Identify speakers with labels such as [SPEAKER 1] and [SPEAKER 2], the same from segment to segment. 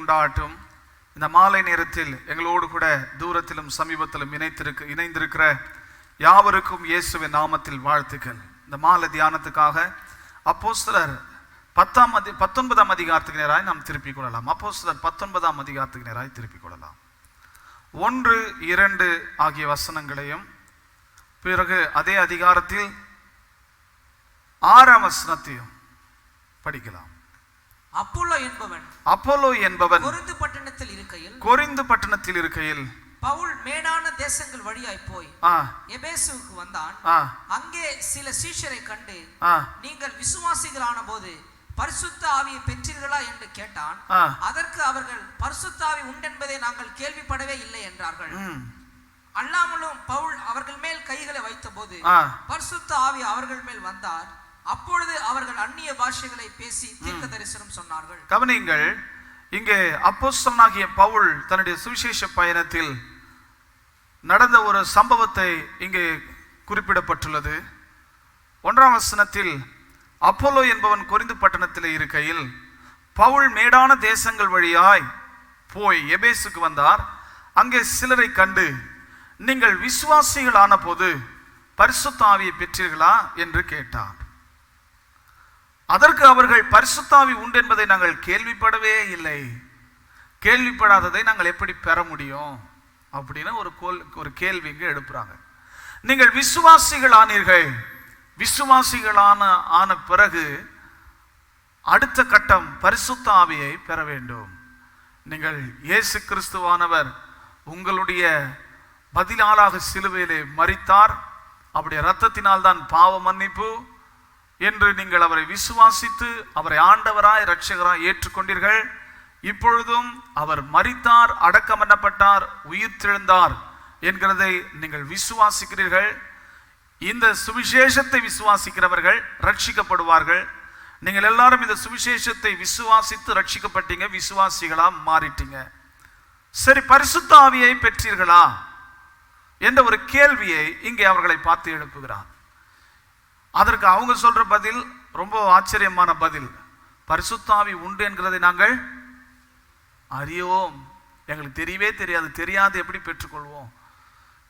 [SPEAKER 1] உண்டாகட்டும். இந்த மாலை நேரத்தில் எங்களோடு கூட தூரத்திலும் சமீபத்திலும் இணைந்திருக்கிற யாவருக்கும் இயேசுவின் நாமத்தில் வாழ்த்துக்கள். இந்த மாலை தியானத்துக்காக அப்போஸ்தலர் 19ஆம் அதிகாரத்துக்கு நேராய் நாம் திருப்பிக் கொள்ளலாம். அப்போஸ்தலர் 19ஆம் அதிகாரத்துக்கு நேராய் திருப்பிக் கொள்ளலாம். 1, 2 ஆகிய வசனங்களையும் பிறகு அதே அதிகாரத்தில் 6ஆம் வசனத்தையும் படிக்கலாம். அப்போலோ என்பவன் கொரிந்து பட்டணத்தில் இருக்கையில்
[SPEAKER 2] பவுல் மேடான தேசங்கள் வழியாய் போய் எபேசுவுக்கு வந்தான். அங்கே சில சீஷரை கண்டு, நீங்கள் விசுவாசிகளான போது பரிசுத்த ஆவியை பெற்றீர்களா என்று கேட்டான். அதற்கு அவர்கள் பரிசுத்த ஆவி உண்டென்பதை நாங்கள் கேள்விப்படவே இல்லை என்றார்கள். அல்லாமலும் பவுல் அவர்கள் மேல் கைகளை வைத்த போது பரிசுத்த ஆவி அவர்கள் மேல் வந்தார். அப்பொழுது அவர்கள் அந்நிய பாஷைகளை பேசி தீர்க்க தரிசனம் சொன்னார்கள்.
[SPEAKER 1] கவனியுங்கள், இங்கே அப்போஸ்தலனாகிய பவுல் தன்னுடைய சுவிசேஷ பயணத்தில் நடந்த ஒரு சம்பவத்தை இங்கே குறிப்பிடப்பட்டுள்ளது. 1ஆம் வசனத்தில் அப்போலோ என்பவன் கொரிந்து பட்டணத்தில் இருக்கையில் பவுல் மேடான தேசங்கள் வழியாய் போய் எபேசுக்கு வந்தார். அங்கே சிலரை கண்டு, நீங்கள் விசுவாசிகள் ஆன போது பரிசுத்த ஆவியை பெற்றீர்களா என்று கேட்டார். அதற்கு அவர்கள் பரிசுத்த ஆவி உண்டு என்பதை நாங்கள் கேள்விப்படவே இல்லை, கேள்விப்படாததை நாங்கள் எப்படி பெற முடியும் அப்படின்னு ஒரு கேள்வி இங்கே எழுப்புறாங்க. நீங்கள் விசுவாசிகள் ஆனீர்கள், விசுவாசிகளான பிறகு அடுத்த கட்டம் பரிசுத்த ஆவியை பெற வேண்டும். நீங்கள் இயேசு கிறிஸ்துவானவர் உங்களுடைய பதிலாளாக சிலுவையிலே மரித்தார், அவருடைய இரத்தத்தினால் தான் பாவ மன்னிப்பு என்று நீங்கள் அவரை விசுவாசித்து அவரை ஆண்டவராய் இரட்சகராய் ஏற்றுக்கொண்டீர்கள். இப்பொழுதும் அவர் மரித்தார், அடக்கம் பண்ணப்பட்டார், உயிர் தெழுந்தார் என்கிறதை நீங்கள் விசுவாசிக்கிறீர்கள். இந்த சுவிசேஷத்தை விசுவாசிக்கிறவர்கள் ரட்சிக்கப்படுவார்கள். நீங்கள் எல்லாரும் இந்த சுவிசேஷத்தை விசுவாசித்து ரட்சிக்கப்பட்டீங்க, விசுவாசிகளா மாறிட்டீங்க. சரி, பரிசுத்த ஆவியை பெற்றீர்களா என்ற ஒரு கேள்வியை இங்கே அவர்களை பார்த்து எழுப்புகிறார். அதற்கு அவங்க சொல்ற பதில் ரொம்ப ஆச்சரியமான பதில். பரிசுத்த ஆவி உண்டு என்கிறதை நாங்கள் அறியோம், எங்களுக்கு தெரியவே தெரியாது எப்படி பெற்றுக்கொள்வோம்?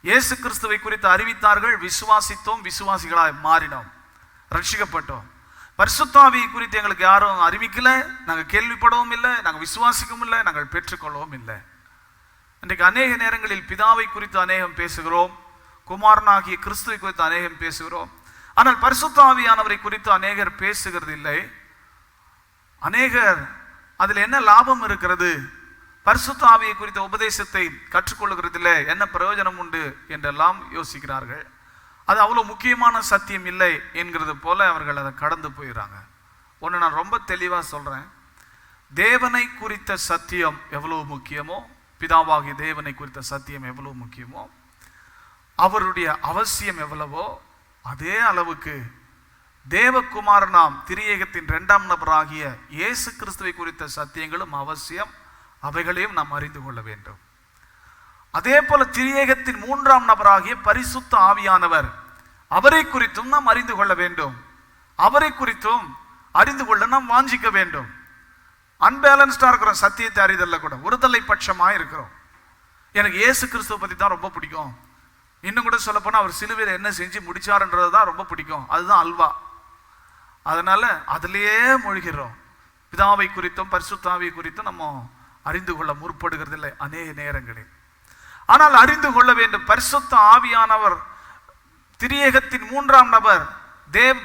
[SPEAKER 1] இயேசு கிறிஸ்துவை குறித்து அறிவித்தார்கள், விசுவாசித்தோம், விசுவாசிகளாய் மாறினோம், ரட்சிக்கப்பட்டோம். பரிசுத்த ஆவி குறித்து எங்களுக்கு யாரும் அறிவிக்கல, நாங்கள் கேள்விப்படவும் இல்லை, நாங்கள் விசுவாசிக்கவும் இல்லை, நாங்கள் பெற்றுக்கொள்ளவும் இல்லை. இன்றைக்கு அநேக நேரங்களில் பிதாவை குறித்து அநேகம் பேசுகிறோம், குமாரனாகிய கிறிஸ்துவை குறித்து அநேகம் பேசுகிறோம். ஆனால் பரிசுத்த ஆவியானவரை குறித்து அநேகர் பேசுகிறது இல்லை. அநேகர் அதில் என்ன லாபம் இருக்கிறது, பரிசுத்த ஆவியை குறித்த உபதேசத்தை கற்றுக்கொள்ளுகிறதில்லை, என்ன பிரயோஜனம் உண்டு என்றெல்லாம் யோசிக்கிறார்கள். அது அவ்வளோ முக்கியமான சத்தியம் இல்லை என்கிறது போல அவர்கள் அதை கடந்து போயிடறாங்க. ஒன்று நான் ரொம்ப தெளிவாக சொல்கிறேன், தேவனை குறித்த சத்தியம் எவ்வளோ முக்கியமோ, பிதாவாகிய தேவனை குறித்த சத்தியம் எவ்வளோ முக்கியமோ, அவருடைய அவசியம் எவ்வளவோ அதே அளவுக்கு தேவகுமாரனாம் திரியேகத்தின் 2ஆம் நபராகிய இயேசு கிறிஸ்துவை குறித்த சத்தியங்களும் அவசியம், அவைகளையும் நாம் அறிந்து கொள்ள வேண்டும். அதே போல திரியேகத்தின் 3ஆம் நபராகிய பரிசுத்த ஆவியானவர், அவரை குறித்தும் நாம் அறிந்து கொள்ள வேண்டும், அவரை குறித்தும் அறிந்து கொள்ள நாம் வாஞ்சிக்க வேண்டும். அன்பேலன்ஸ்டா இருக்கிறோம், சத்தியத்தை அறிதல்ல கூட ஒருதலை பட்சமாக இருக்கிறோம். எனக்கு இயேசு கிறிஸ்துவை பற்றி தான் ரொம்ப பிடிக்கும், இன்னும் கூட சொல்ல போனால் அவர் சிலுவையில் என்ன செஞ்சு முடிச்சாருன்றது தான் ரொம்ப பிடிக்கும், அதுதான் அல்வா. அதனால அதிலேயே மூழ்கிறோம். பிதாவை குறித்தும் பரிசுத்தாவை குறித்தும் நம்ம அறிந்து கொள்ள முற்படுகிறது இல்லை அநேக நேரங்களில். ஆனால் அறிந்து கொள்ள வேண்டும், பரிசுத்த ஆவியானவர் திரியேகத்தின் 3ஆம் நபர்,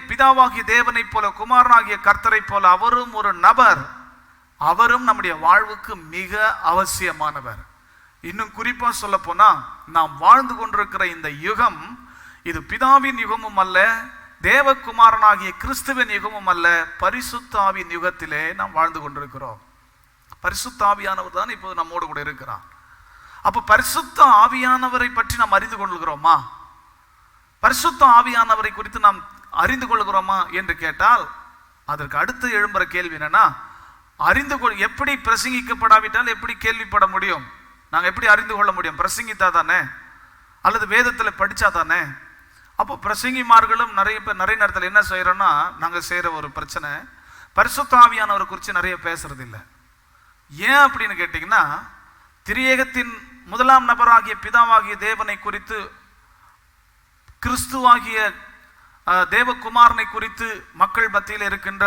[SPEAKER 1] பிதாவாகிய தேவனை போல குமாரனாகிய கர்த்தரை போல அவரும் ஒரு நபர், அவரும் நம்முடைய வாழ்வுக்கு மிக அவசியமானவர். இன்னும் குறிப்பா சொல்ல போனா, நாம் வாழ்ந்து கொண்டிருக்கிற இந்த யுகம் இது பிதாவின் யுகமும் அல்ல, தேவகுமாரனாகிய கிறிஸ்துவின் யுகமும் அல்ல, பரிசுத்த ஆவியின் யுகத்திலே நாம் வாழ்ந்து கொண்டிருக்கிறோம். பரிசுத்த ஆவியானவர் தான் இப்போது நம்மோடு கூட இருக்கிறார். அப்ப பரிசுத்த ஆவியானவரை பற்றி நாம் அறிந்து கொள்கிறோமா, பரிசுத்த ஆவியானவரை குறித்து நாம் அறிந்து கொள்கிறோமா என்று கேட்டால், அதற்கு அடுத்து எழும்புற கேள்வி என்னன்னா, எப்படி பிரசங்கிக்கப்படாவிட்டால் எப்படி கேள்விப்பட முடியும்? நாங்கள் எப்படி அறிந்து கொள்ள முடியும்? பிரசங்கித்தா தானே, அல்லது வேதத்தில் படித்தா தானே. அப்போ பிரசங்கிமார்களும் நிறைய நேரத்தில் என்ன செய்கிறோன்னா, நாங்கள் செய்கிற ஒரு பிரச்சனை, பரிசுத்த ஆவியானவரை குறித்து நிறைய பேசுறது இல்லை. ஏன் அப்படின்னு கேட்டீங்கன்னா, திரியேகத்தின் முதலாம் நபராகிய பிதாவாகிய தேவனை குறித்து, கிறிஸ்துவாகிய தேவகுமாரனை குறித்து மக்கள் மத்தியில் இருக்கின்ற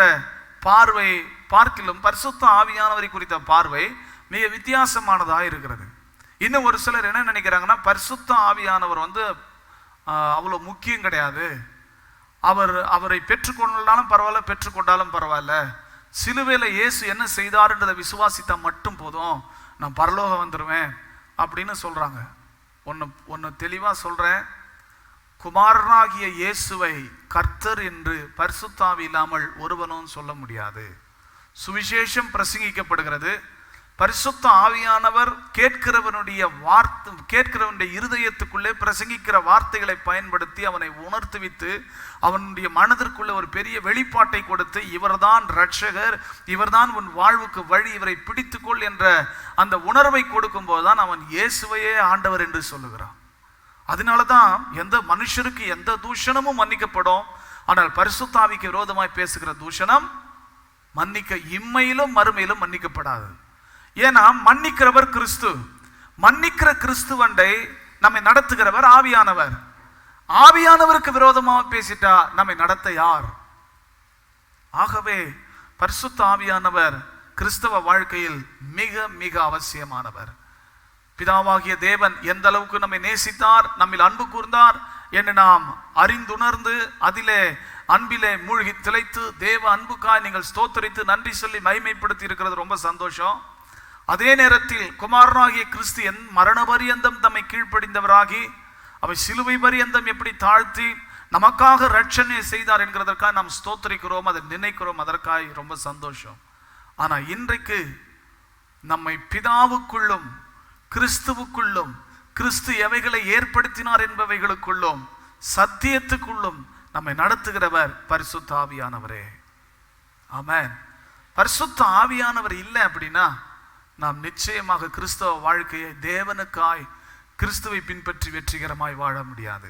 [SPEAKER 1] பார்வை பார்க்கிலும் பரிசுத்த ஆவியானவரை குறித்த பார்வை மிக வித்தியாசமானதாக இருக்கிறது. இன்னும் ஒரு சிலர் என்ன நினைக்கிறாங்கன்னா, பரிசுத்த ஆவியானவர் அவ்வளோ முக்கியம் கிடையாது, அவரை பெற்றுக்கொண்டாலும் பரவாயில்ல, பெற்றுக்கொண்டாலும் பரவாயில்ல, சிலுவையில் இயேசு என்ன செய்தாருன்றதை விசுவாசித்தா மட்டும் போதும், நான் பரலோகம் வந்துடுவேன் அப்படின்னு சொல்றாங்க. ஒன்று தெளிவாக சொல்றேன், குமாரனாகிய இயேசுவை கர்த்தர் என்று பரிசுத்த ஆவி இல்லாமல் ஒருவனும் சொல்ல முடியாது. சுவிசேஷம் பிரசங்கிக்கப்படுகிறது, பரிசுத்த ஆவியானவர் கேட்கிறவனுடைய இருதயத்துக்குள்ளே பிரசங்கிக்கிற வார்த்தைகளை பயன்படுத்தி அவனை உணர்த்துவித்து அவனுடைய மனதிற்குள்ளே ஒரு பெரிய வெளிப்பாட்டை கொடுத்து, இவர்தான் இரட்சகர், இவர்தான் உன் வாழ்வுக்கு வழி, இவரை பிடித்துக்கொள் என்ற அந்த உணர்வை கொடுக்கும் போதுதான் அவன் இயேசுவையே ஆண்டவர் என்று சொல்லுகிறான். அதனால தான் எந்த மனுஷருக்கு எந்த தூஷணமும் மன்னிக்கப்படும், ஆனால் பரிசுத்த ஆவிக்கு விரோதமாய் பேசுகிற தூஷணம் இம்மையிலும் மறுமையிலும் மன்னிக்கப்படாது. ஏன்னா மன்னிக்கிறவர் கிறிஸ்து, மன்னிக்கிற கிறிஸ்துவண்டை நம்மை நடத்துகிறவர் ஆவியானவர். ஆவியானவருக்கு விரோதமாக பேசிட்டா நம்மை நடத்த யார்? ஆகவே பரிசுத்த ஆவியானவர் கிறிஸ்தவ வாழ்க்கையில் மிக மிக அவசியமானவர். பிதாவாகிய தேவன் எந்த அளவுக்கு நம்மை நேசித்தார், நம்மில் அன்பு கூர்ந்தார் என்று நாம் அறிந்துணர்ந்து அதிலே அன்பிலே மூழ்கி திளைத்து தேவ அன்புக்காய் நீங்கள் ஸ்தோத்தரித்து நன்றி சொல்லி மகிமைப்படுத்தி இருக்கிறது ரொம்ப சந்தோஷம். அதே நேரத்தில் குமாரனாகிய கிறிஸ்து மரண பரியந்தம் தம்மை கீழ்ப்படிந்தவராகி அவை சிலுவை பரியந்தம் எப்படி தாழ்த்தி நமக்காக ரட்சணை செய்தார் என்கிறதற்காக நாம் ஸ்தோத்தரிக்கிறோம், அதை நினைக்கிறோம், அதற்காக ரொம்ப சந்தோஷம். ஆனால் இன்றைக்கு நம்மை பிதாவுக்குள்ளும் கிறிஸ்துவுக்குள்ளும் கிறிஸ்து எவைகளை ஏற்படுத்தினார் என்பவைகளுக்குள்ளும் சத்தியத்துக்குள்ளும் நம்மை நடத்துகிறவர் பரிசுத்த ஆவியானவரே. ஆமென். பரிசுத்த ஆவியானவர் இல்லை அப்படின்னா நாம் நிச்சயமாக கிறிஸ்தவ வாழ்க்கையை தேவனுக்காய் கிறிஸ்துவை பின்பற்றி வெற்றிகரமாய் வாழ முடியாது.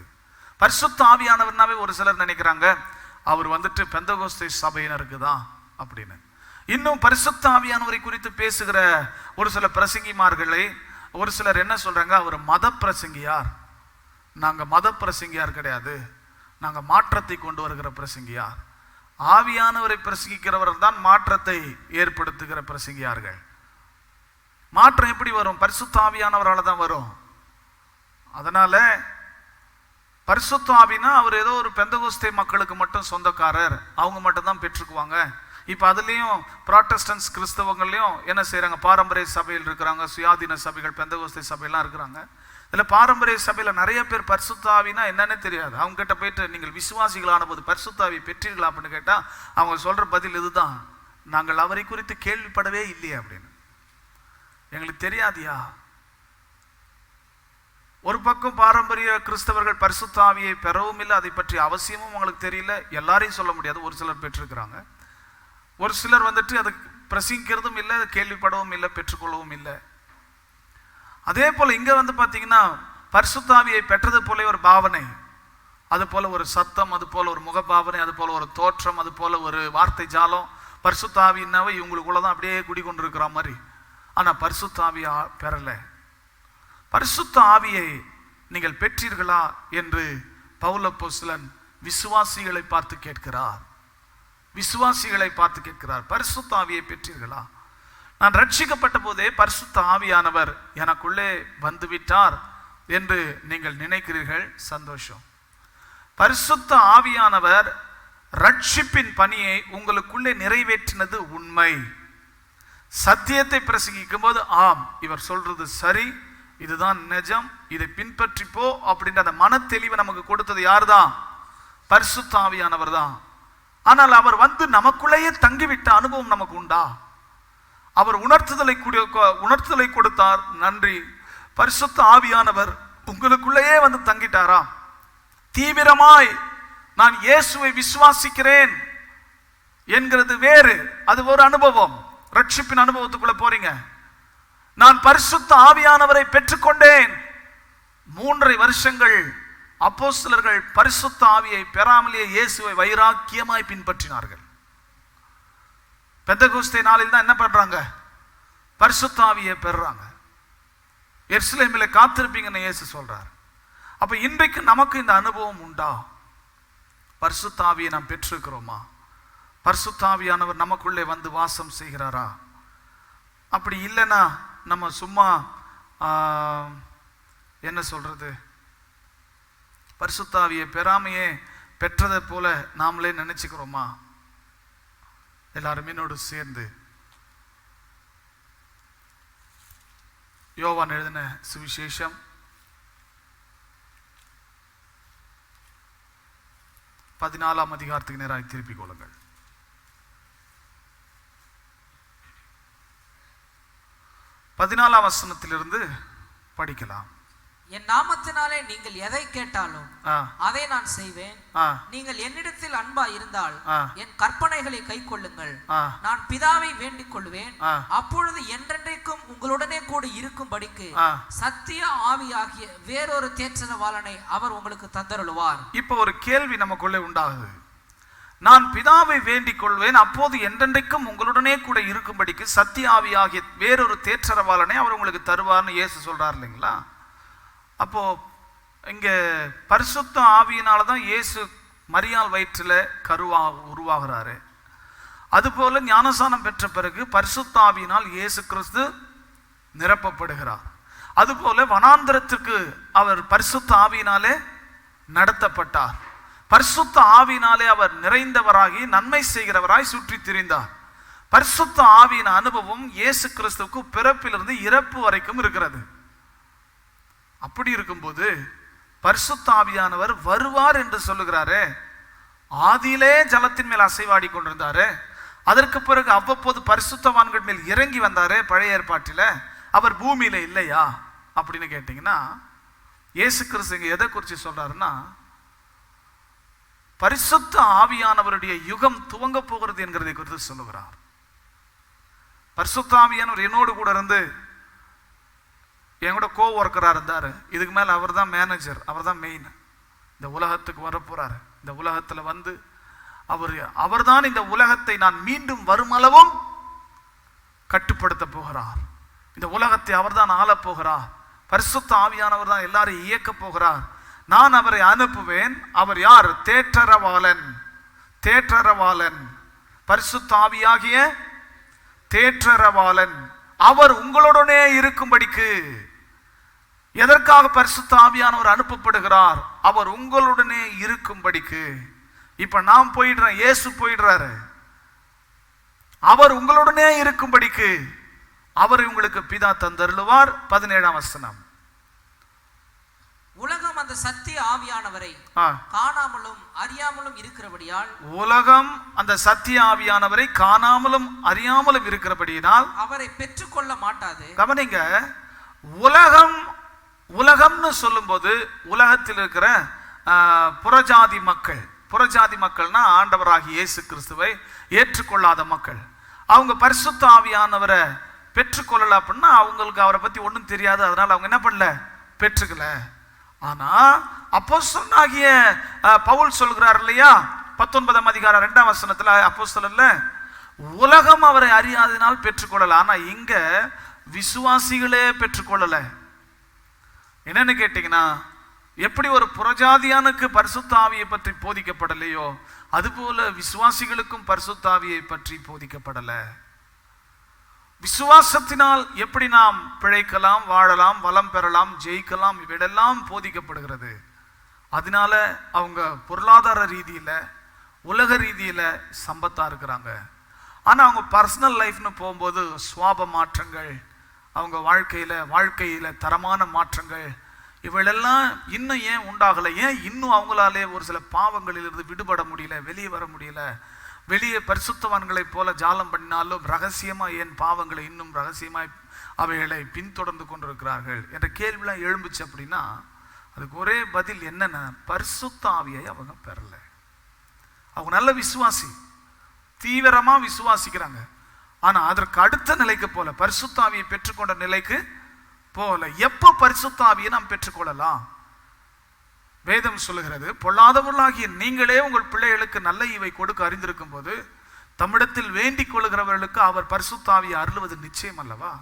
[SPEAKER 1] பரிசுத்த ஆவியானவர்னாவே ஒரு சிலர் நினைக்கிறாங்க அவர் பெந்தகோஸ்தே சபையினருக்கு தான் அப்படின்னு. இன்னும் பரிசுத்த ஆவியானவரை குறித்து பேசுகிற ஒரு சில பிரசங்கிமார்களை ஒரு சிலர் என்ன சொல்றாங்க, அவர் மத பிரசங்கியார். நாங்க மத பிரசங்கியார் கிடையாது, நாங்க மாற்றத்தை கொண்டு வருகிற பிரசங்கியார். ஆவியானவரை பிரசங்கிக்கிறவர்கள் தான் மாற்றத்தை ஏற்படுத்துகிற பிரசங்கியார்கள். மாற்றம் எப்படி வரும்? பரிசுத்த ஆவியானவரால் தான் வரும். அதனால பரிசுத்த ஆவினா அவர் ஏதோ ஒரு பெந்தகோஸ்தே மக்களுக்கு மட்டும் சொந்தக்காரர், அவங்க மட்டும் தான் பெற்றுக்குவாங்க. இப்போ அதுலேயும் ப்ராட்டஸ்டன்ஸ் கிறிஸ்தவங்களையும் என்ன செய்கிறாங்க, பாரம்பரிய சபையில் இருக்கிறாங்க, சுயாதீன சபைகள், பெந்தகோஸ்தே சபையெல்லாம் இருக்கிறாங்க. இதில் பாரம்பரிய சபையில் நிறைய பேர் பரிசுத்த ஆவினா என்னன்னு தெரியாது. அவங்க கிட்ட போயிட்டு நீங்கள் விசுவாசிகளான போது பரிசுத்த ஆவி பெற்றீர்களா அப்படின்னு கேட்டால் அவங்க சொல்கிற பதில் இதுதான், நாங்கள் அவரை குறித்து கேள்விப்படவே இல்லையே அப்படின்னு. எங்களுக்கு தெரியாதியா? ஒரு பக்கம் பாரம்பரிய கிறிஸ்தவர்கள் பரிசுத்த ஆவியை பெறவும் இல்லை, அதை பற்றி அவசியமும் அவங்களுக்கு தெரியல. எல்லாரையும் சொல்ல முடியாது, ஒரு சிலர் பெற்றிருக்கிறாங்க. ஒரு சிலர் அது பிரசங்கிக்கிறதும் இல்லை, கேள்விப்படவும் இல்லை, பெற்றுக்கொள்ளவும் இல்லை. அதே போல இங்க பார்த்தீங்கன்னா பரிசுத்த ஆவியை பெற்றது போல ஒரு பாவனை, அது போல ஒரு சத்தம், அது போல ஒரு முகபாவனை, அது போல ஒரு தோற்றம், அது போல ஒரு வார்த்தை ஜாலம். பரிசுத்த ஆவின்னாவே இவங்களுக்குள்ளதான் அப்படியே குடிக்கொண்டிருக்கிற மாதிரி. ஆனா பரிசுத்த ஆவியை பெறல. பரிசுத்த ஆவியை நீங்கள் பெற்றீர்களா என்று பவுல் அப்போஸ்தலன் விசுவாசிகளை பார்த்து கேட்கிறார். விசுவாசிகளை பார்த்து கேட்கிறார், பரிசுத்த ஆவியை பெற்றீர்களா? நான் ரட்சிக்கப்பட்ட போதே பரிசுத்த ஆவியானவர் எனக்குள்ளே வந்துவிட்டார் என்று நீங்கள் நினைக்கிறீர்கள், சந்தோஷம். பரிசுத்த ஆவியானவர் ரட்சிப்பின் பணியை உங்களுக்குள்ளே நிறைவேற்றினது உண்மை. சத்தியத்தை பிரசங்கிக்கும் போது ஆம், இவர் சொல்றது சரி, இதுதான் நிஜம், இதை பின்பற்றி போ அப்படின்ற அந்த மன தெளிவை நமக்கு கொடுத்தது யார்தான்? பரிசுத்த ஆவியானவர் தான். ஆனால் அவர் நமக்குள்ளேயே தங்கிவிட்ட அனுபவம் நமக்கு உண்டா? அவர் உணர்த்துதலை கொடுத்தார், நன்றி. பரிசுத்த ஆவியானவர் உங்களுக்குள்ளேயே தங்கிட்டாரா? தீவிரமாய் நான் இயேசுவை விசுவாசிக்கிறேன் என்கிறது வேறு, அது ஒரு அனுபவம். ரட்சிப்பின் அனுபவத்துக்குள்ள போறீங்க. நான் பரிசுத்த ஆவியானவரை பெற்றுக்கொண்டேன். 3.5 வருஷங்கள் அப்போஸ்தலர்கள் பரிசுத்த ஆவியை பெறாமலேயே இயேசுவை வைராக்கியமாய் பின்பற்றினார்கள். பெந்தகோஸ்தே நாளில் தான் என்ன பண்றாங்க? பரிசுத்த ஆவியை பெறுறாங்க. எருசலேமில் காத்திருப்பீங்கன்னு இயேசு சொல்றார். அப்ப இன்றைக்கு நமக்கு இந்த அனுபவம் உண்டா? பரிசுத்த ஆவியை நாம் பெற்றிருக்கிறோமா? பரிசுத்த ஆவியானவர் நமக்குள்ளே வந்து வாசம் செய்கிறாரா? அப்படி இல்லைன்னா நம்ம சும்மா என்ன சொல்றது, பரிசுத்த ஆவியை பெறாமையே பெற்றதை போல நாமளே நினைச்சுக்கிறோமா? எல்லாரும் என்னோடு சேர்ந்து யோவான் எழுதின சுவிசேஷம் 14ஆம் அதிகாரத்துக்கு நேராக திருப்பிக் கொள்ளுங்கள். 14ஆம் வசனத்திலிருந்து படிக்கலாம்.
[SPEAKER 2] என் நாமத்தினாலே நீங்கள் எதை கேட்டாலும் அதை நான் செய்வேன். நீங்கள் என்னிடத்தில் அன்பா இருந்தால் என் கற்பனைகளை கைக்கொள்ளுங்கள். நான் பிதாவை வேண்டிக் கொள்வேன், அப்பொழுது என்றென்றைக்கும் உங்களுடனே கூட இருக்கும்படிக்கு சத்திய ஆவியாகிய வேறொரு தேற்றரவாளனை அவர் உங்களுக்கு தந்தருளுவார்.
[SPEAKER 1] இப்ப ஒரு கேள்வி நமக்குள்ளே உண்டாகுது. நான் பிதாவை வேண்டிக் கொள்வேன், அப்போது என்றென்றைக்கும் உங்களுடனே கூட இருக்கும்படிக்கு சத்திய ஆவியாகிய வேறொரு தேற்றரவாளனை அவர் உங்களுக்கு தருவார்னு இயேசு சொல்றார் இல்லைங்களா? அப்போ இங்க பரிசுத்த ஆவியினாலதான் இயேசு மரியாள் வயிற்றில் உருவாகிறாரு. அதுபோல ஞானசானம் பெற்ற பிறகு பரிசுத்த ஆவியினால் இயேசு கிறிஸ்து நிரப்பப்படுகிறார். அதுபோல வனாந்தரத்திற்கு அவர் பரிசுத்த ஆவியினாலே நடத்தப்பட்டார். பரிசுத்த ஆவியினாலே அவர் நிறைந்தவராகி நன்மை செய்கிறவராய் சுற்றி திரிந்தார். பரிசுத்த ஆவியின் அனுபவம் இயேசு கிறிஸ்துவுக்கு பிறப்பிலிருந்து இறப்பு வரைக்கும் இருக்கிறது. அப்படி இருக்கும்போது பரிசுத்த ஆவியானவர் வருவார் என்று சொல்லுகிறாரே, ஆதியிலே ஜலத்தின் மேல் அசைவாடி கொண்டிருந்தாரு, அதற்கு பிறகு அவ்வப்போது பரிசுத்தவான்கள் மேல் இறங்கி வந்தாரு பழைய ஏற்பாட்டில், அவர் பூமியில இல்லையா அப்படின்னு கேட்டீங்கன்னா, இயேசு கிறிஸ்து இங்க எதை குறித்து சொல்றாருன்னா, பரிசுத்த ஆவியானவருடைய யுகம் துவங்க போகிறது என்கிறதை குறித்து சொல்லுகிறார். பரிசுத்த ஆவியானவர் என்னோடு கூட இருந்து என் கூட கோ-ஒர்க்கராக இருந்தார். இதுக்கு மேலே அவர் தான் மேனேஜர், அவர் தான் மெயின். இந்த உலகத்துக்கு வரப்போறாரு. இந்த உலகத்தில் வந்து அவர் தான் இந்த உலகத்தை நான் மீண்டும் வருமளவும் கட்டுப்படுத்த போகிறார். இந்த உலகத்தை அவர் தான் ஆளப் போகிறார். பரிசுத்த ஆவியானவர் தான் எல்லாரையும் இயக்க போகிறார். நான் அவரை அனுப்புவேன். அவர் யார்? தேற்றரவாளன். தேற்றரவாளன், பரிசுத்த ஆவியாகிய தேற்றரவாளன். அவர் உங்களுடனே இருக்கும்படிக்கு. எதற்காக பரிசுத்த ஆவியானவர் அனுப்பப்படுகிறார்? அவர் உங்களுடனே இருக்கும்படிக்கு. இப்ப நாம் போயிடுறோம், இயேசு போயிடுறாரு. அவர் உங்களுடனே இருக்கும்படிக்கு அவர் உங்களுக்கு பிதா தந்தருளுவார். 17ஆம் வசனம்.
[SPEAKER 2] உலகம் அந்த சத்திய ஆவியானவரை காணாமலும் அறியாமலும் இருக்கிறபடியால்,
[SPEAKER 1] உலகம் அந்த சத்திய ஆவியானவரை காணாமலும் அறியாமலும் இருக்கிறபடியால்
[SPEAKER 2] அவரை பெற்றுக்கொள்ள மாட்டாது.
[SPEAKER 1] கவனிங்க, உலகம்னு சொல்லும்போது உலகத்தில் இருக்கிற புறஜாதி மக்கள். புறஜாதி மக்கள்னா ஆண்டவராகிய இயேசு கிறிஸ்துவை ஏற்றுக்கொள்ளாத மக்கள். அவங்க பரிசுத்த ஆவியானவரை பெற்றுக்கொள்ளல அப்படின்னா அவங்களுக்கு அவரை பத்தி ஒன்றும் தெரியாது. அதனால அவங்க என்ன பண்ணல? பெற்றுக்கல. ஆனா அப்போஸ்தலனாகிய பவுல் சொல்கிறார் இல்லையா, 19ஆம் அதிகாரம் 2ஆம் வசனத்துல, அப்போஸ்தலன்ல உலகம் அவரை அறியாததினால் பெற்றுக்கொள்ளல. ஆனா இங்க விசுவாசிகளே பெற்றுக்கொள்ளல. என்னன்னு கேட்டீங்கன்னா, எப்படி ஒரு புறஜாதியானுக்கு பரிசுத்த ஆவியை பற்றி போதிக்கப்படலையோ அதுபோல விசுவாசிகளுக்கும் பரிசுத்த ஆவியை பற்றி போதிக்கப்படல. விசுவாசத்தினால் எப்படி நாம் பிழைக்கலாம், வாழலாம், வளம் பெறலாம், ஜெயிக்கலாம், இவையெல்லாம் போதிக்கப்படுகிறது. அதனால அவங்க பொருளாதார ரீதியில உலக ரீதியில சம்பத்தா இருக்கிறாங்க. ஆனா அவங்க பர்சனல் லைஃப்னு போகும்போது சுவாப மாற்றங்கள், அவங்க வாழ்க்கையில தரமான மாற்றங்கள், இவையெல்லாம் இன்னும் ஏன் உண்டாகலை? ஏன் இன்னும் அவங்களாலே ஒரு சில பாவங்களிலிருந்து விடுபட முடியல, வெளியே வர முடியல? வெளியே பரிசுத்தவான்களை போல ஜாலம் பண்ணினாலும் ரகசியமா ஏன் பாவங்களை இன்னும் ரகசியமாய் அவைகளை பின்தொடர்ந்து கொண்டிருக்கிறார்கள் என்ற கேள்விலாம் எழும்புச்சு. அப்படின்னா அதுக்கு ஒரே பதில் என்னன்னா, பரிசுத்த ஆவியை அவங்க பெறல. அவங்க நல்ல விசுவாசி, தீவிரமா விசுவாசிக்கிறாங்க. ஆனா அதற்கு அடுத்த நிலைக்கு போல, பரிசுத்த ஆவியை பெற்றுக்கொண்ட நிலைக்கு போல. எப்போ பரிசுத்த ஆவியை நாம் பெற்றுக்கொள்ளலாம்? வேதம் சொல்லுகிறது, பொல்லாதவர்களாகிய நீங்களே உங்கள் பிள்ளைகளுக்கு நல்ல ஈவை கொடுக்க அறிந்திருக்கும் போது தம்மிடத்தில் வேண்டிக் கொள்கிறவர்களுக்கு அவர் பரிசுத்த ஆவியை அருளுவது நிச்சயம் அல்லவா?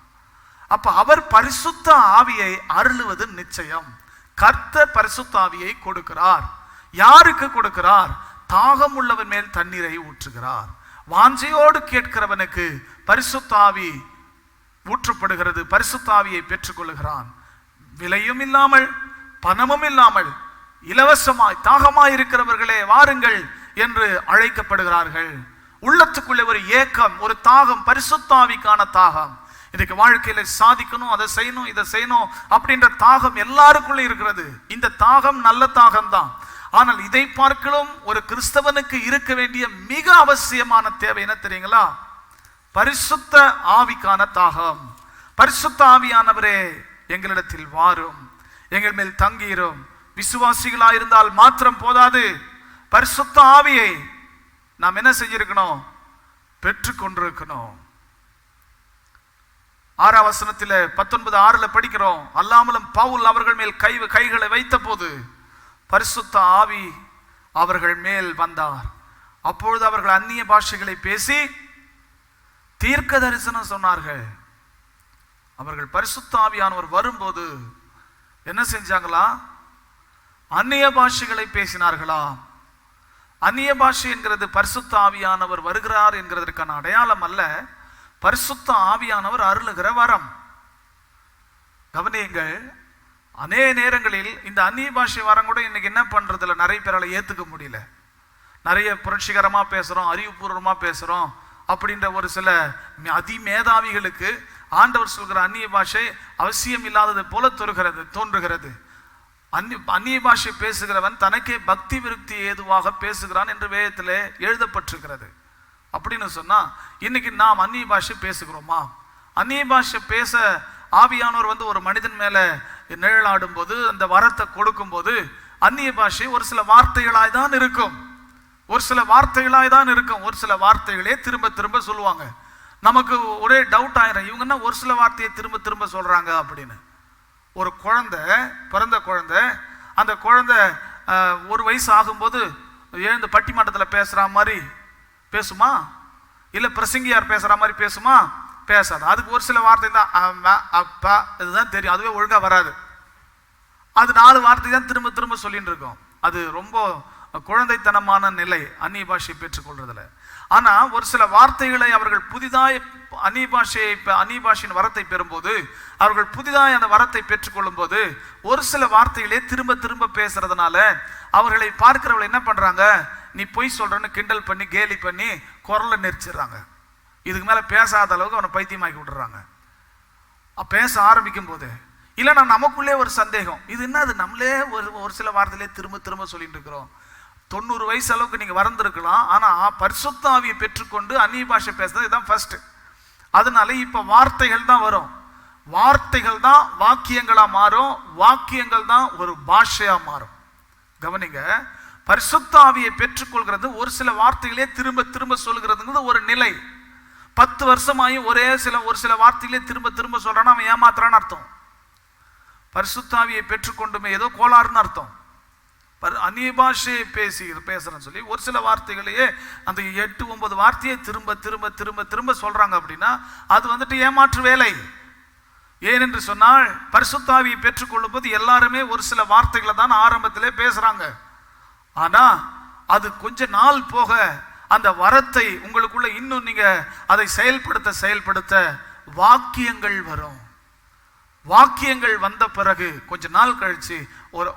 [SPEAKER 1] அப்ப அவர் பரிசுத்த ஆவியை அருளுவது நிச்சயம். கர்த்தர் பரிசுத்த ஆவியை கொடுக்கிறார். யாருக்கு கொடுக்கிறார்? தாகம் உள்ளவன் மேல் தண்ணீரை ஊற்றுகிறார். வாஞ்சையோடு கேட்கிறவனுக்கு பரிசுத்த ஆவி ஊற்றப்படுகிறது. பரிசுத்த ஆவியை பெற்றுக் கொள்கிறான். விலையும் இல்லாமல் பணமும் இல்லாமல் இலவசமாய் தாகமாய் இருக்கிறவர்களே வாருங்கள் என்று அழைக்கப்படுகிறார்கள். உள்ளத்துக்குள்ளே ஒரு ஏக்கம், ஒரு தாகம், பரிசுத்த ஆவிக்கான தாகம். இன்னைக்கு வாழ்க்கையில சாதிக்கணும், அதை செய்யணும், இதை செய்யணும் அப்படின்ற தாகம் எல்லாருக்குள்ளே இருக்கிறது. இந்த தாகம் நல்ல தாகம் தான். ஆனால் இதை பார்க்கலும் ஒரு கிறிஸ்தவனுக்கு இருக்க வேண்டிய மிக அவசியமான தேவை என்ன தெரியுங்களா? பரிசுத்த ஆவிக்கான தாகம். பரிசுத்த ஆவியானவரே எங்களிடத்தில் வாரும், எங்கள் மேல் தங்கியிரும். விசுவாசிகளாயிருந்தால் மாத்திரம் போதாது, பரிசுத்த ஆவியை நாம் என்ன செஞ்சிருக்கணும்? பெற்றுக்கொண்டிருக்கணும். 6ஆம் வசனத்தில் 19:6 படிக்கிறோம். அல்லாமலும் பவுல் அவர்கள் மேல் கைகளை வைத்த போது பரிசுத்த ஆவி அவர்கள் மேல் வந்தார். அப்பொழுது அவர்கள் அந்நிய பாஷைகளை பேசி தீர்க்க தரிசனம் சொன்னார்கள். அவர்கள் பரிசுத்த ஆவியானவர் வரும்போது என்ன செஞ்சாங்களா? அந்நிய பாஷைகளை பேசினார்களா? அந்நிய பாஷை என்கிறது பரிசுத்த ஆவியானவர் வருகிறார் என்கிறதற்கான அடையாளம் அல்ல. பரிசுத்த ஆவியானவர் அருளுகிற வரம். கவனியுங்கள், அநேக நேரங்களில் இந்த அந்நிய பாஷை வரம் கூட இன்னைக்கு என்ன பண்றதுல நிறைய பேரால ஏத்துக்க முடியல. நிறைய புரட்சிகரமா பேசுறோம், அறிவுபூர்வமா பேசுறோம் அப்படின்ற ஒரு சில அதிமேதாவிகளுக்கு ஆண்டவர் சொல்கிற அந்நிய பாஷை அவசியம் இல்லாதது போல தோன்றுகிறது. அந்நிய பாஷை பேசுகிறவன் தனக்கே பக்தி விருத்தி ஏதுவாக பேசுகிறான் என்று வேதத்திலே எழுதப்பட்டிருக்கிறது. அப்படின்னு சொன்னா இன்னைக்கு நாம் அந்நிய பாஷை பேசுகிறோமா? அந்நிய பாஷை பேச ஆவியானவர் ஒரு மனிதன் மேல நிழலாடும் போது, அந்த வரத்தை கொடுக்கும் போது அந்நிய பாஷை ஒரு சில வார்த்தைகளாய் தான் இருக்கும். ஒரு சில வார்த்தைகளே திரும்ப திரும்ப சொல்லுவாங்க. நமக்கு ஒரே டவுட் ஆயிரும், இவங்க என்ன ஒரு சில வார்த்தையை திரும்ப திரும்ப சொல்றாங்க அப்படின்னு. ஒரு குழந்தை, பிறந்த குழந்தை, அந்த குழந்தை 1 வயசு ஆகும்போது எழுந்து பட்டிமன்றத்தில் பேசுற மாதிரி பேசுமா? இல்ல பிரசங்கியார் பேசுற மாதிரி பேசுமா? பேசாது. அதுக்கு ஒரு சில வார்த்தை தான் அப்பா இதுதான் தெரியும், அதுவே ஒழுங்கா வராது. அது 4 வார்த்தை தான் திரும்ப திரும்ப சொல்லிட்டு இருக்கோம். அது ரொம்ப குழந்தைத்தனமான நிலை அந்நிய பாஷையை பெற்றுக்கொள்றதுல. ஆனா ஒரு சில வார்த்தைகளை அவர்கள் புதிதாய் அந்நிய பாஷையின் வரத்தை பெறும்போது, அவர்கள் புதிதாய் அந்த வரத்தை பெற்றுக்கொள்ளும் போது ஒரு சில வார்த்தைகளே திரும்ப திரும்ப பேசுறதுனால அவர்களை பார்க்கிறவர்கள் என்ன பண்றாங்க? நீ பொய் சொல்றன்னு கிண்டல் பண்ணி கேலி பண்ணி குரலை நெரிச்சிடுறாங்க. இதுக்கு மேல பேசாத அளவுக்கு அவனை பைத்தியமாக்கி விட்டுறாங்க. பேச ஆரம்பிக்கும் போது இல்லைன்னா நமக்குள்ளே ஒரு சந்தேகம், இது என்ன, அது நம்மளே ஒரு சில வார்த்தையிலே திரும்ப திரும்ப சொல்லிட்டு இருக்கிறோம். 90 வயசு அளவுக்கு நீங்க வளர்ந்துருக்கலாம், ஆனா பரிசுத்த ஆவியை பெற்றுக்கொண்டு அந்நிய பாஷை பேசுறது இதுதான் ஃபர்ஸ்ட். அதனால இப்ப வார்த்தைகள் தான் வரும், வார்த்தைகள் தான் வாக்கியங்களா மாறும், வாக்கியங்கள் தான் ஒரு பாஷையா மாறும். கவனிங்க, பரிசுத்த ஆவியை பெற்றுக்கொள்கிறது ஒரு சில வார்த்தைகளே திரும்ப திரும்ப சொல்லுகிறதுங்கிறது ஒரு நிலை. 10 வருஷமாயி ஒரு சில வார்த்தைகளே திரும்ப திரும்ப சொல்றான்னா அவன் ஏமாத்துறான்னு அர்த்தம். பரிசுத்த ஆவியை பெற்றுக்கொண்டுமே ஏதோ கோளாறுன்னு அர்த்தம். அந்நிய பாஷையை பேசுறேன்னு சொல்லி ஒரு சில வார்த்தைகளையே அந்த 8-9 வார்த்தையை திரும்ப திரும்ப திரும்ப திரும்ப சொல்றாங்க அப்படின்னா அது ஏமாற்று வேலை. ஏனென்று சொன்னால் பரிசுத்த ஆவியை பெற்றுக்கொள்ளும் போது எல்லாருமே ஒரு சில வார்த்தைகளை தான் ஆரம்பத்திலே பேசுறாங்க. ஆனா அது கொஞ்ச நாள் போக அந்த வரத்தை உங்களுக்குள்ள இன்னும் நீங்க அதை செயல்படுத்த வாக்கியங்கள் வரும். வாக்கியங்கள் வந்த பிறகு கொஞ்ச நாள் கழிச்சு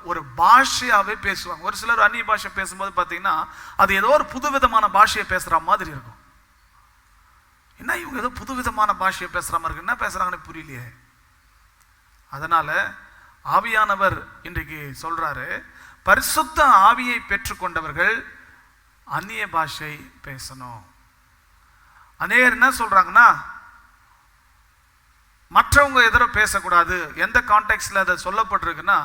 [SPEAKER 1] ஒரு பாஷையாவே பேசுவாங்க. ஒரு சிலர் அந்நிய பாஷை பேசும்போது பார்த்தீங்கன்னா அது ஏதோ ஒரு புதுவிதமான பாஷையை பேசுற மாதிரி இருக்கும். என்ன இவங்க ஏதோ புதுவிதமான பாஷையை பேசுற மாதிரி இருக்கு, என்ன பேசுறாங்கன்னு புரியலையே. அதனால ஆவியானவர் இன்றைக்கு சொல்றாரு, பரிசுத்த ஆவியை பெற்றுக்கொண்டவர்கள் அந்நிய பாஷை பேசணும். அநேகர் என்ன சொல்றாங்கன்னா மற்றவங்க எதிர பேசக்கூடாது. எந்த கான்டெக்ட்ல அதை சொல்லப்பட்டிருக்குன்னா,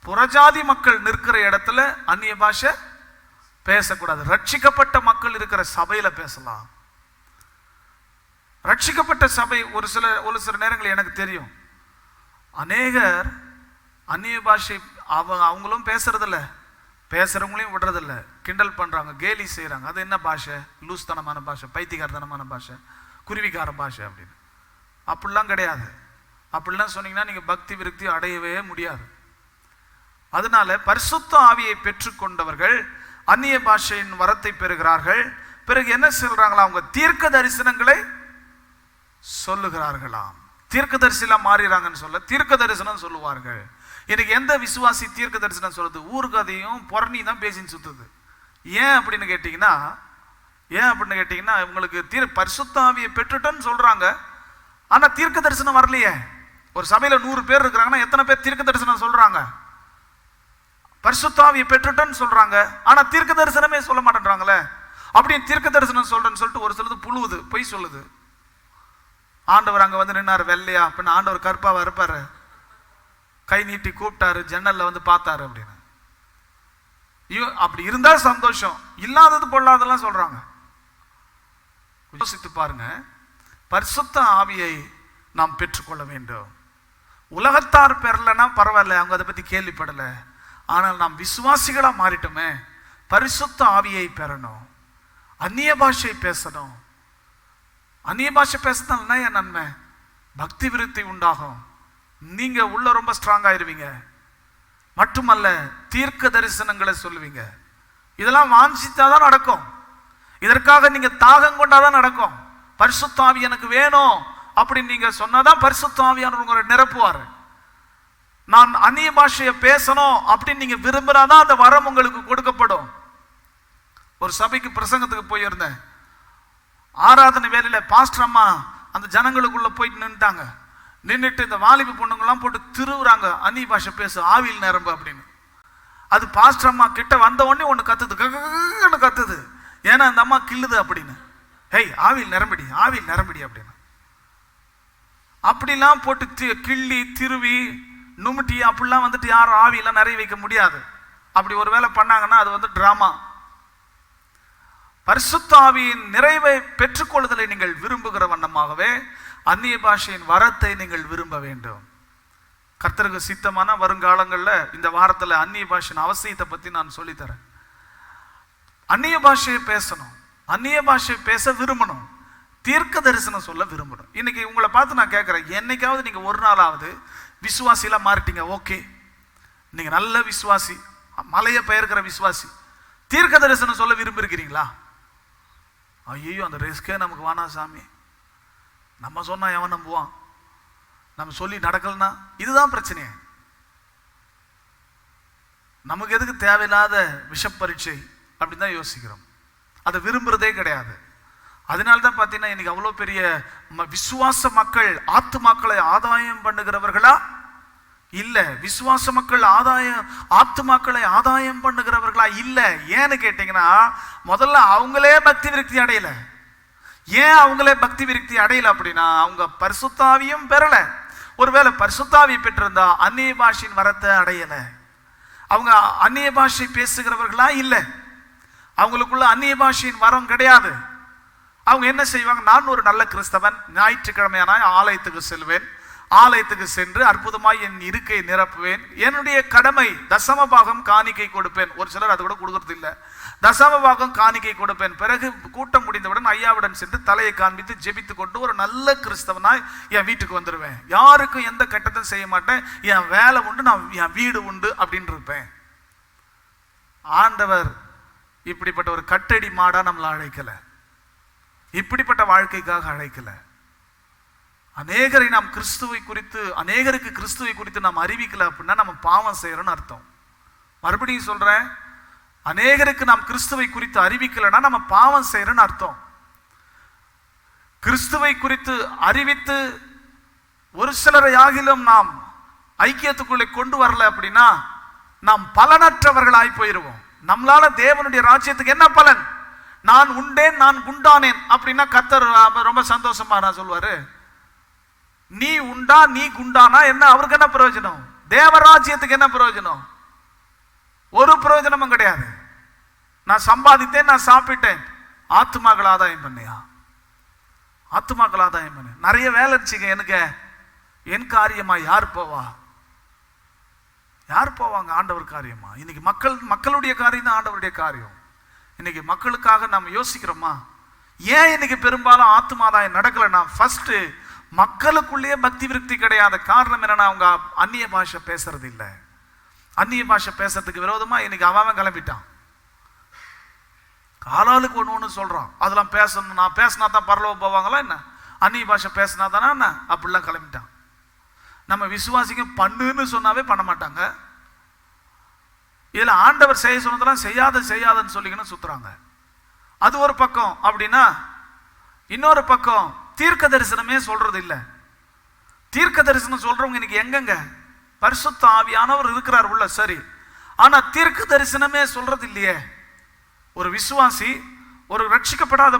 [SPEAKER 1] புறஜாதி மக்கள் நிற்கிற இடத்துல அந்நிய பாஷை பேசக்கூடாது. ரட்சிக்கப்பட்ட மக்கள் இருக்கிற சபையில பேசலாம். ரட்சிக்கப்பட்ட சபை ஒரு சில நேரங்கள் எனக்கு தெரியும், அநேகர் அந்நிய பாஷை அவங்களும் பேசுறதில்ல, பேசுறவங்களையும் விடுறதில்ல, கிண்டல் பண்றாங்க, கேலி செய்யறாங்க. அது என்ன பாஷை? லூஸ்தனமான பாஷை, பைத்தியக்காரத்தனமான பாஷை, குருவிக்கார பாஷை அப்படின்னு. அப்படிலாம் கிடையாது. அப்படிலாம் சொன்னீங்கன்னா நீங்க பக்தி விருத்தி அடையவே முடியாது. அதனால பரிசுத்த ஆவியை பெற்றுக்கொண்டவர்கள் அந்நிய பாஷையின் வரத்தை பெறுகிறார்கள். பிறகு என்ன சொல்றாங்களா? அவங்க தீர்க்க தரிசனங்களை சொல்லுகிறார்களாம். தீர்க்க தரிசனம் மாறிறாங்கன்னு சொல்ல தீர்க்க தரிசனம் சொல்லுவார்கள். இன்னைக்கு எந்த விசுவாசி தீர்க்க தரிசனம் சொல்லுது? ஊர்கதையும் புறணி தான் பேசின்னு சுத்துது. ஏன் அப்படின்னு கேட்டீங்கன்னா உங்களுக்கு பரிசுத்த ஆவியை பெற்றுட்டோன்னு சொல்றாங்க, ஆனா தீர்க்க தரிசனம் வரலையே. ஒரு சபையில 100 பேர் இருக்கிறாங்கன்னா எத்தனை பேர் தீர்க்க தரிசனம் சொல்றாங்க? பரிசுத்த ஆவியை பெற்றுட்டோன்னு சொல்றாங்க, ஆனா தீர்க்க தரிசனமே சொல்ல மாட்டேன்றாங்களே. அப்படின்னு தீர்க்க தரிசனம் சொல்றேன்னு சொல்லிட்டு ஒரு சிலது புழுவுது, பொய் சொல்லுது. ஆண்டவர் அங்க வந்து நின்னாரு வெள்ளையா, பின்ன ஆண்டவர் கருப்பாவா இருப்பாரு, கை நீட்டி கூப்பிட்டாரு, ஜன்னல்ல வந்து பார்த்தாரு அப்படின்னு. அப்படி இருந்தா சந்தோஷம், இல்லாதது பொல்லாதெல்லாம் சொல்றாங்க. யோசித்து பாருங்க. பரிசுத்த ஆவியை நாம் பெற்றுக்கொள்ள வேண்டும். உலகத்தார் பெறலன்னா பரவாயில்ல, அவங்க அதை பத்தி கேள்விப்படல. ஆனால் நாம் விசுவாசிகளா மாறிட்டோமே, பரிசுத்த ஆவியை பெறணும். அந்நிய பாஷை பேசணும். அந்நிய பாஷை பேசுறதுனா என் நன்மை, பக்தி விருத்தி உண்டாகும். நீங்க உள்ள ரொம்ப ஸ்ட்ராங் ஆயிருவீங்க. மட்டுமல்ல, தீர்க்க தரிசனங்களை சொல்லுவீங்க. இதெல்லாம் வாஞ்சித்தாதான் நடக்கும். இதற்காக நீங்க தாகம் கொண்டாதான் நடக்கும். பரிசுத்த ஆவி எனக்கு வேணும் அப்படின்னு நீங்க சொன்னாதான் பரிசுத்த ஆவியானவர் உங்களை நிரப்புவார். நான் அந்நிய பாஷையை பேசணும் அப்படின்னு நீங்க விரும்புறாதான் அந்த வரம் உங்களுக்கு கொடுக்கப்படும். ஒரு சபைக்கு பிரசங்கத்துக்கு போயிருந்தேன். ஆராதனை வேலையில பாஸ்டர் அம்மா அந்த ஜனங்களுக்குள்ள போயிட்டு நின்றுட்டாங்க. நின்றுட்டு இந்த வாலிப பொண்ணுங்கெல்லாம் போட்டு திருவுறாங்க, அந்நிய பாஷை பேசு, ஆவியில் நிரம்பு அப்படின்னு. அது பாஸ்டர் அம்மா கிட்ட வந்த உடனே ஒன்று கத்துது. ஏன்னா அந்த அம்மா கிள்ளுது அப்படின்னு. ஹேய், ஆவியில் நிரம்பிடி, ஆவியில் நிரம்பிடி அப்படின்னு. அப்படிலாம் போட்டு கிள்ளி திருவி நுமுட்டி அப்படிலாம் வந்துட்டு யாரும் ஆவியெல்லாம் நிறைய வைக்க முடியாது. அப்படி ஒரு வேலை பண்ணாங்கன்னா அது வந்து டிராமா. பரிசுத்த ஆவியின் நிறைவை பெற்றுக்கொள்ளுதலை நீங்கள் விரும்புகிற வண்ணமாகவே அந்நிய பாஷையின் வரத்தை நீங்கள் விரும்ப வேண்டும். கர்த்தருக்கு சித்தமான வருங்காலங்களில் இந்த வாரத்தில் அந்நிய பாஷையின் அவசியத்தை பற்றி நான் சொல்லித்தரேன். அந்நிய பாஷையை பேசணும், அந்நிய பாஷையை பேச விரும்பணும், தீர்க்க தரிசனம் சொல்ல விரும்பணும். இன்னைக்கு உங்களை பார்த்து நான் கேட்குறேன், என்னைக்காவது நீங்கள் ஒரு நாளாவது விசுவாசிலாம் மாறிட்டீங்க, ஓகே, நீங்க நல்ல விசுவாசி, மலையை பெயர்க்கிற விசுவாசி, தீர்க்க தரிசனம் சொல்ல விரும்பியிருக்கிறீங்களா? ஐயோ, அந்த ரிஸ்கே நமக்கு வேணா சாமி, நம்ம சொன்னா எவன் நம்புவான், நம்ம சொல்லி நடக்கலனா, இதுதான் பிரச்சனையே. நமக்கு எதுக்கு தேவையில்லாத விஷ பரீட்சை அப்படின்னு தான் யோசிக்கிறோம். அதை விரும்புறதே கிடையாது. அதனால்தான் பார்த்தீங்கன்னா இன்னைக்கு அவ்வளோ பெரிய விசுவாச மக்கள் ஆத்துமாக்களை ஆதாயம் பண்ணுகிறவர்களா இல்ல, விசுவாச மக்கள் ஆத்துமாக்களை ஆதாயம் பண்ணுகிறவர்களா இல்ல. ஏன்னு கேட்டீங்கன்னா, முதல்ல அவங்களே பக்தி விருத்தி அடையல. ஏன் அவங்களே பக்தி விருத்தி அடையல அப்படின்னா, அவங்க பரிசுத்தாவியும் பெறல. ஒருவேளை பரிசுத்தாவி பெற்றிருந்தா அந்நிய பாஷையின் வரத்தை அடையல. அவங்க அந்நிய பாஷை பேசுகிறவர்களா இல்லை, அவங்களுக்குள்ள அந்நிய பாஷையின் வரம் கிடையாது. அவங்க என்ன செய்வாங்க? நான் ஒரு நல்ல கிறிஸ்தவன், ஞாயிற்றுக்கிழமையான ஆலயத்துக்கு செல்வேன், ஆலயத்துக்கு சென்று அற்புதமாய் என் இருக்கை நிரப்புவேன், என்னுடைய கடமை தசம பாகம் காணிக்கை கொடுப்பேன். ஒரு சிலர் அது கூட கொடுக்கறது இல்லை, தசம பாகம் காணிக்கை கொடுப்பேன். பிறகு கூட்டம் முடிந்தவுடன் ஐயாவுடன் சென்று தலையை காண்பித்து ஜெபித்து கொண்டு ஒரு நல்ல கிறிஸ்தவனாய் என் வீட்டுக்கு வந்துடுவேன். யாருக்கும் எந்த கட்டத்தையும் செய்ய மாட்டேன், என் வேலை உண்டு, நான் என் வீடு உண்டு அப்படின்னு இருப்பேன். ஆண்டவர் இப்படிப்பட்ட ஒரு கட்டடி மாடா நம்மளை அழைக்கல, இப்படிப்பட்ட வாழ்க்கைக்காக அழைக்கல. அநேகரை நாம் கிறிஸ்துவை குறித்து, அநேகருக்கு கிறிஸ்துவை குறித்து நாம் அறிவிக்கல அப்படின்னா நம்ம பாவம் செய்யறோம்னு அர்த்தம். மறுபடியும் சொல்றேன், அநேகருக்கு நாம் கிறிஸ்துவை குறித்து அறிவிக்கலைன்னா நம்ம பாவம் செய்யறோம்னு அர்த்தம். கிறிஸ்துவை குறித்து அறிவித்து ஒரு சிலரை ஆகிலும் நாம் ஐக்கியத்துக்குள்ளே கொண்டு வரல அப்படின்னா நாம் பலனற்றவர்களாய் போயிருவோம். நம்மளால தேவனுடைய ராஜ்யத்துக்கு என்ன பலன்? நான் உண்டேன், நான் குண்டானேன் அப்படின்னா கர்த்தர் ரொம்ப சந்தோஷமா நான் சொல்வாரு. நீ உண்டா, நீ குண்டானா என்ன, அவருக்கு என்ன பிரயோஜனம்? தேவராஜ்யத்துக்கு என்ன பிரயோஜனம்? ஒரு பிரயோஜனமும் கிடையாது. நான் சம்பாதித்தேன், நான் சாப்பிட்டேன், ஆத்துமாக்கள் ஆதாயம் பண்ணியா? ஆத்துமாக்கள் ஆதாயம் பண்ண நிறைய வேலை இருந்துச்சுங்க எனக்கு, என் காரியமா யார் போவா? யார் போவாங்க ஆண்டவர் காரியமா? இன்னைக்கு மக்களுடைய காரியம் தான் ஆண்டவருடைய காரியம். இன்னைக்கு மக்களுக்காக நம்ம யோசிக்கிறோமா? ஏன் இன்னைக்கு பெரும்பாலும் ஆத்துமாதாயம் நடக்கலைன்னா, ஃபர்ஸ்ட் மக்களுக்குள்ளேயே பக்தி விருத்தி கிடையாத காரணம் என்னன்னா, அவங்க அந்நிய பாஷை பேசுறது இல்லை. அந்நிய பாஷை பேசுறதுக்கு விரோதமா இன்னைக்கு அவன் கிளம்பிட்டான். ஆளாளுக்கு ஒன்று சொல்றான், அதெல்லாம் பேசணும், நான் பேசினா தான் பரலோகம் போவாங்களா என்ன? அந்நிய பாஷை பேசினா தானே என்ன? அப்படிலாம் கிளம்பிட்டான். நம்ம விசுவாசிங்க பண்ணுன்னு சொன்னாவே பண்ண மாட்டாங்க. இதுல ஆண்டவர் செய்ய சொன்னதெல்லாம் செய்யாதுன்னு சொல்லிக்கணும் சுத்துறாங்க. அது ஒரு பக்கம். அப்படின்னா இன்னொரு பக்கம் தீர்க்க தரிசனமே சொல்றது இல்லை. தீர்க்க தரிசனம் சொல்றவங்க இன்னைக்கு எங்கெங்க? பரிசுத்த ஆவியானவர் இருக்கிறார் உள்ள, சரி, ஆனா தீர்க்க தரிசனமே சொல்றது இல்லையே. ஒரு விசுவாசி ஒரு ரட்சிக்கப்படாத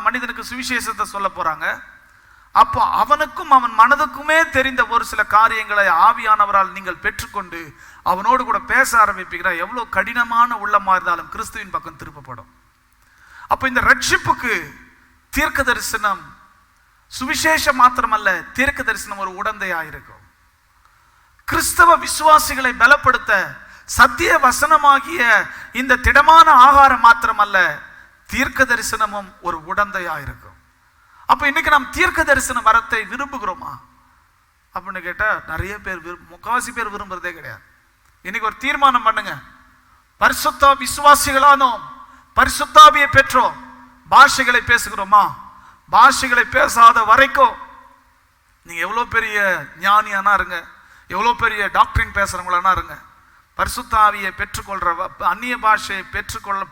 [SPEAKER 1] மனிதனுக்கு சுவிசேஷத்தை சொல்ல போறாங்க. அப்போ அவனுக்கும் அவன் மனதுக்குமே தெரிந்த ஒரு சில காரியங்களை ஆவியானவரால் நீங்கள் பெற்றுக்கொண்டு அவனோடு கூட பேச ஆரம்பிப்பீங்கன்னா, எவ்வளவு கடினமான உள்ளமா இருந்தாலும் கிறிஸ்துவின் பக்கம் திருப்பப்படும். அப்ப இந்த ரட்சிப்புக்கு தீர்க்க தரிசனம் சுவிசேஷம் மாத்திரமல்ல, தீர்க்க தரிசனம் ஒரு உடந்தையாயிருக்கும். கிறிஸ்தவ விசுவாசிகளை பலப்படுத்த சத்திய வசனமாகிய இந்த திடமான ஆகாரம் மாத்திரமல்ல, தீர்க்க தரிசனமும் ஒரு உடந்தையாயிருக்கும். அப்ப இன்னைக்கு நாம் தீர்க்க தரிசன வரத்தை விரும்புகிறோமா அப்படின்னு கேட்டா, நிறைய பேர் முக்காவாசி பேர் விரும்புறதே கிடையாது. இன்னைக்கு ஒரு தீர்மானம் பண்ணுங்க, பரிசுத்த விசுவாசிகளானோம், பரிசுத்தாவியை பெற்றோம், பாஷைகளை பேசுகிறோமா? பாஷைகளை பேசாத வரைக்கும் நீங்க எவ்வளவு பெரிய ஞானியானா இருங்க, எவ்வளவு பெரிய டாக்டரின் பேசுறவங்களானா இருங்க, பரிசுத்தாவியை பெற்றுக்கொள்ற அந்நிய பாஷையை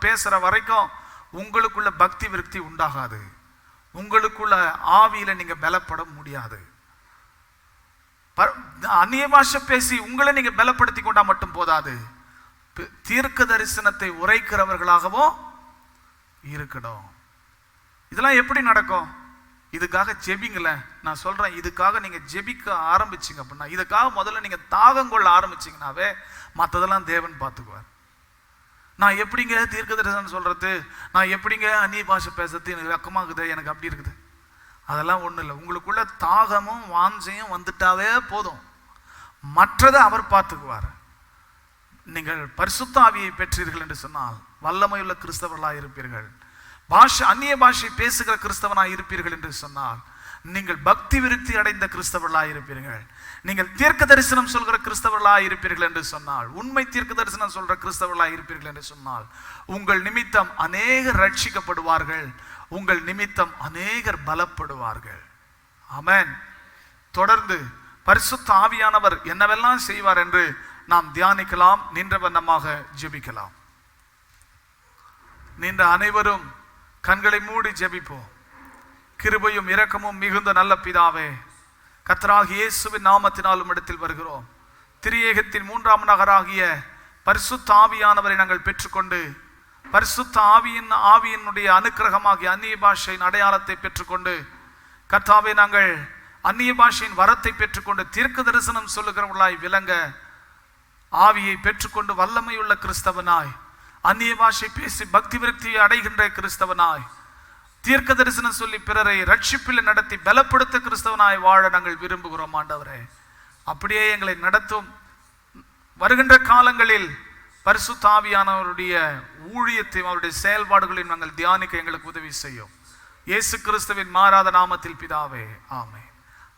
[SPEAKER 1] பேசுற வரைக்கும் உங்களுக்குள்ள பக்தி விருத்தி உண்டாகாது. உங்களுக்குள்ள ஆவியில நீங்க பலப்பட முடியாது. அந்நிய பாஷை பேசி உங்களை நீங்க பலப்படுத்தி கொண்டா மட்டும் போதாது, தீர்க்க தரிசனத்தை உரைக்கிறவர்களாகவும் இருக்கணும். இதெல்லாம் எப்படி நடக்கும்? இதுக்காக ஜெபிங்கள. நான் சொல்றேன், இதுக்காக நீங்க ஜெபிக்க ஆரம்பிச்சிங்க அப்படின்னா, இதுக்காக முதல்ல நீங்க தாகம் கொள்ள ஆரம்பிச்சிங்கனாவே மற்றதெல்லாம் தேவன் பார்த்துக்குவார். நான் எப்படிங்க தீர்க்க தரிசனம் சொல்றது, நான் எப்படிங்க அந்நிய பாஷை பேசுறது, எனக்கு வெக்கமாகுது, எனக்கு அப்படி இருக்குது, அதெல்லாம் ஒன்றும் இல்லை. உங்களுக்குள்ள தாகமும் வாஞ்சையும் வந்துட்டாவே போதும், மற்றதை அவர் பார்த்துக்குவார். நீங்கள் பரிசுத்த ஆவியை பெற்றீர்கள் என்று சொன்னால் வல்லமையுள்ள கிறிஸ்தவர்களாக இருப்பீர்கள். அந்நிய பாஷை பேசுகிற கிறிஸ்தவனாக இருப்பீர்கள் என்று சொன்னால் நீங்கள் பக்தி விருத்தி அடைந்த கிறிஸ்தவர்களாக இருப்பீர்கள். நீங்கள் தீர்க்க தரிசனம் சொல்கிற கிறிஸ்தவர்களாக இருப்பீர்கள் என்று சொன்னால், உண்மை தீர்க்க தரிசனம் சொல்ற கிறிஸ்தவர்களாக இருப்பீர்கள் என்று சொன்னால், உங்கள் நிமித்தம் அநேகர் ரட்சிக்கப்படுவார்கள், உங்கள் நிமித்தம் அநேகர் பலப்படுவார்கள். ஆமென். தொடர்ந்து பரிசுத்த ஆவியானவர் என்னவெல்லாம் செய்வார் என்று நாம் தியானிக்கலாம். நின்ற வண்ணமாக ஜெபிக்கலாம். நின்ற அனைவரும் கண்களை மூடி ஜெபிப்போம். கிருபையும் இரக்கமும் மிகுந்த நல்ல பிதாவே, கர்த்தராகிய இயேசுவின் நாமத்தினாலும் இடத்தில் வருகிறோம். திரியேகத்தின் மூன்றாம் நகராகிய பரிசுத்த ஆவியானவரை நாங்கள் பெற்றுக்கொண்டு, பரிசுத்த ஆவியினுடைய அனுக்கிரகமாகிய அந்நிய பாஷையின் அடையாளத்தை பெற்றுக்கொண்டு, கர்த்தாவே நாங்கள் அந்நிய பாஷையின் வரத்தை பெற்றுக்கொண்டு தீர்க்க தரிசனம் சொல்லுகிறவர்களாய் விளங்க, ஆவியை பெற்றுக்கொண்டு வல்லமையுள்ள கிறிஸ்தவனாய், அந்நிய பாஷை பேசி பக்தி விருத்தியை அடைகின்ற கிறிஸ்தவனாய், தீர்க்க தரிசனம் சொல்லி பிறரை ரட்சிப்பில் நடத்தி பலப்படுத்த கிறிஸ்தவனாய் வாழ நாங்கள் விரும்புகிறோம். ஆண்டவரே, அப்படியே எங்களை நடத்தும். வருகின்ற காலங்களில் பரிசுத்த ஆவியானவருடைய ஊழியத்தையும் அவருடைய செயல்பாடுகளையும் நாங்கள் தியானிக்க எங்களுக்கு உதவி செய்யும். இயேசு கிறிஸ்துவின் மாறாத நாமத்தில் பிதாவே, ஆமென்.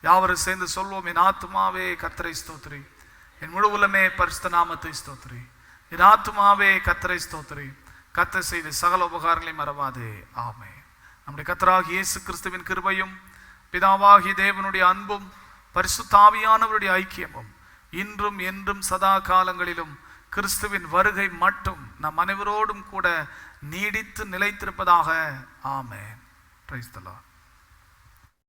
[SPEAKER 1] யாவரும் சேர்ந்து சொல்வோம், என் ஆத்துமாவே கர்த்தரை ஸ்தோத்திரி, என் முழு உள்ளமே பரிசுத்த நாமத்தை ஸ்தோத்திரி, என் ஆத்துமாவே கர்த்தரை ஸ்தோத்திரி, கர்த்தர் செய்த சகல உபகாரங்களையும் மறவாதே. ஆமென். நம்முடைய கர்த்தராகிய இயேசு கிறிஸ்துவின் கிருபையும் பிதாவாகிய தேவனுடைய அன்பும் பரிசுத்த ஆவியானவருடைய ஐக்கியமும் இன்றும் என்றும் சதா காலங்களிலும் கிறிஸ்துவின் வருகை மட்டும் நம் அனைவரோடும் கூட நீடித்து நிலைத்திருப்பதாக. ஆமென். Praise the Lord.